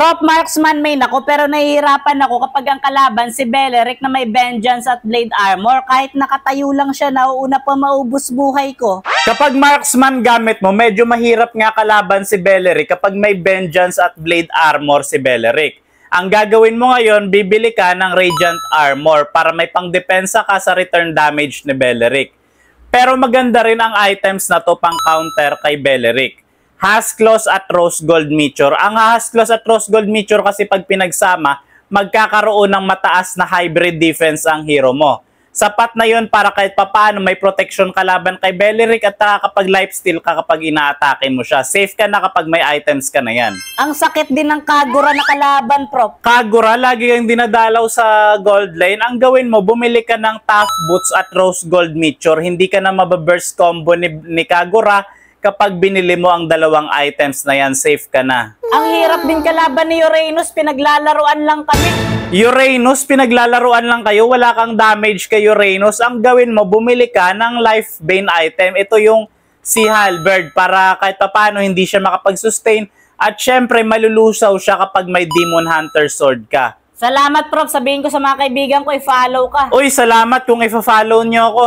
Prof, marksman main ako pero nahihirapan ako kapag ang kalaban si Beleric na may vengeance at blade armor. Kahit nakatayo lang siya, nauuna pa maubos buhay ko. Kapag marksman gamit mo, medyo mahirap nga kalaban si Beleric kapag may vengeance at blade armor si Beleric. Ang gagawin mo ngayon, bibili ka ng Radiant Armor para may pangdepensa ka sa return damage ni Beleric. Pero maganda rin ang items na to pang counter kay Beleric. Huskclaws at Rose Gold Meteor. Ang Huskclaws at Rose Gold Meteor kasi pag pinagsama, magkakaroon ng mataas na hybrid defense ang hero mo. Sapat na yun para kahit papaano may protection kalaban kay Beleric at kapag lifesteal ka kapag ina-atake mo siya. Safe ka na kapag may items ka na yan. Ang sakit din ng Kagura na kalaban, Prof. Kagura, lagi kang dinadalaw sa gold lane. Ang gawin mo, bumili ka ng Tough Boots at Rose Gold Meteor. Hindi ka na mababurst combo ni Kagura. Kapag binili mo ang dalawang items na yan, safe ka na. Ang hirap din kalaban ni Uranus, pinaglalaruan lang kami. Uranus, pinaglalaruan lang kayo, wala kang damage kay Uranus. Ang gawin mo, bumili ka ng Life Bane item. Ito yung si Halberd para kahit paano hindi siya makapag-sustain. At syempre, malulusaw siya kapag may Demon Hunter Sword ka. Salamat, Prof. Sabihin ko sa mga kaibigan ko, i-follow ka. Uy, salamat kung i-follow nyo ako.